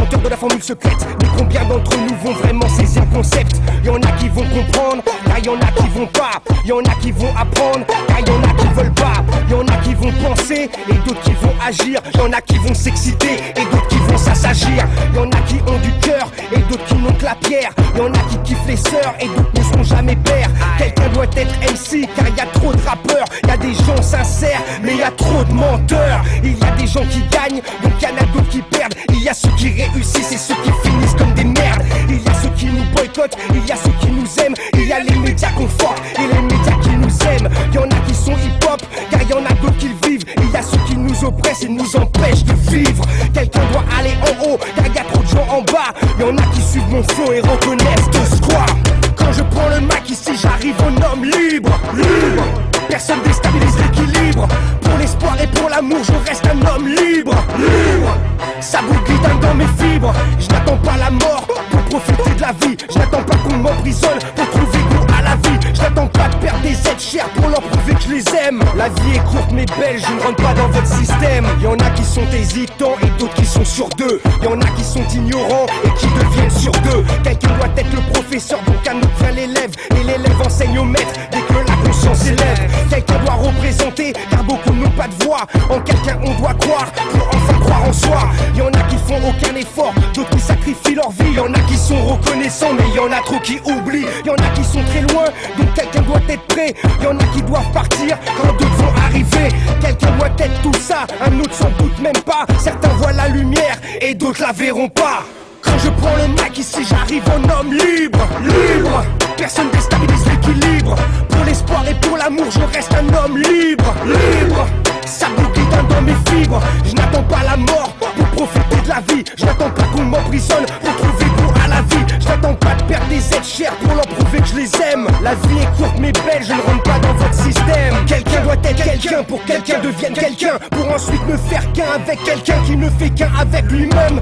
détenteurs de la formule secrète. Mais combien d'entre nous vont vraiment saisir le concept? Y'en a qui vont comprendre, car y'en a qui vont pas. Y'en a qui vont apprendre, car y'en a qui veulent pas. Y'en a qui vont penser, et d'autres qui vont agir. Y'en a qui vont s'exciter, et d'autres qui vont s'assagir. Y'en a qui ont du cœur, et d'autres qui n'ont que la pierre. Y'en a qui kiffent les sœurs, et d'autres ne seront jamais pères. Quelqu'un doit être MC, car y a trop de rappeurs. Y a des gens sincères, mais y a trop de menteurs. Il y a des gens qui gagnent, donc y en a d'autres qui perdent. Il y a ceux qui réussissent et ceux qui finissent comme des merdes. Il y a ceux qui nous boycottent, il y a ceux qui nous aiment. Il y a les médias confortent et les médias qui nous aiment. Y en a qui sont hip-hop, car y en a d'autres qui le vivent. Il y a ceux qui nous oppressent et nous empêchent de vivre. Quelqu'un doit aller en haut, car y a trop de gens en bas. Y en a qui suivent mon flow et reconnaissent de ce quoi. Quand je prends le mic ici, j'arrive en homme libre. Libre. Personne déstabilise l'équilibre. Pour l'espoir et pour l'amour, je reste un homme libre. Libre. Ça boucle dans mes fibres. Je n'attends pas la mort pour profiter de la vie. Je n'attends pas qu'on m'emprisonne pour trouver goût à la vie. Je n'attends pas de perdre des êtres chers pour leur prouver que je les aime. La vie est courte mais belle, je ne rentre pas dans votre système. Y'en a qui sont hésitants et d'autres qui sont sur deux. Y'en a qui sont ignorants et qui deviennent sur deux. Quelqu'un doit être le professeur, donc à nous vient l'élève. Et l'élève enseigne au maître dès que la conscience élève. Quelqu'un doit représenter, car beaucoup n'ont pas de voix. En quelqu'un on doit croire pour enfin croire en soi. Y'en a qui font aucun effort, d'autres qui sacrifient leur vie. Y'en a qui sont reconnaissants, mais y'en a trop qui oublient. Y'en a qui sont très loin, donc quelqu'un doit être prêt. Y'en a qui doivent partir quand d'autres vont arriver. Quelqu'un doit être tout ça, un autre sans doute même pas. Certains voient la lumière et d'autres la verront pas. Quand je prends le mic ici, j'arrive en homme libre. Libre. Personne déstabilise l'équilibre. Pour l'espoir et pour l'amour, je reste un homme libre. Libre. Ça boucle dans mes fibres. Je n'attends pas la mort pour profiter de la vie. Je n'attends pas qu'on m'emprisonne pour trouver goût à la vie. Je n'attends pas de perdre des êtres chers pour leur prouver que je les aime. La vie est courte mais belle, je ne rentre pas dans votre système. Quelqu'un doit être quelqu'un pour que quelqu'un devienne quelqu'un. Pour ensuite ne faire qu'un avec quelqu'un qui ne fait qu'un avec lui-même.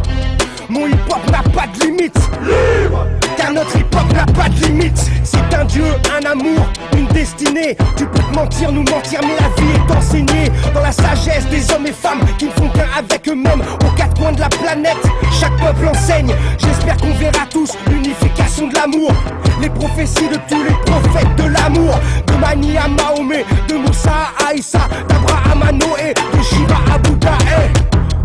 Mon hip-hop n'a pas de limite. Libre. Car notre hip-hop n'a pas de limite. C'est un dieu, un amour, une destinée. Tu peux te mentir, nous mentir, mais la vie est enseignée dans la sagesse des hommes et femmes qui ne font qu'un avec eux-mêmes. Aux quatre coins de la planète, chaque peuple enseigne. J'espère qu'on verra tous l'unification de l'amour. Les prophéties de tous les prophètes de l'amour. De Mani à Mahomet, de Moussa à Aïssa, d'Abraham à Noé, de Shiva à Bouddha.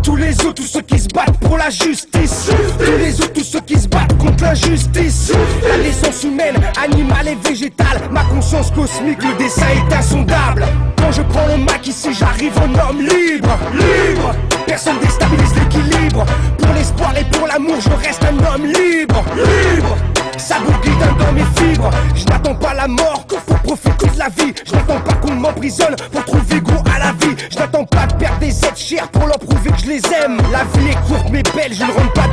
Tous les autres, tous ceux qui se battent pour la justice. Tous les autres, tous ceux qui se battent contre l'injustice. La naissance humaine, animale et végétale. Ma conscience cosmique, le dessin est insondable. Quand je prends le mic ici, j'arrive en homme libre. Libre. Personne déstabilise l'équilibre. Pour l'espoir et pour l'amour, je reste un homme libre. Libre. Ça boucle dans mes fibres. Je n'attends pas la mort pour profiter de la vie. Je n'attends pas qu'on m'emprisonne pour trouver goût à la vie. Je n'attends pas de perdre des êtres chers pour leur prouver que je les aime. La vie est courte mais belle, je ne rentre pas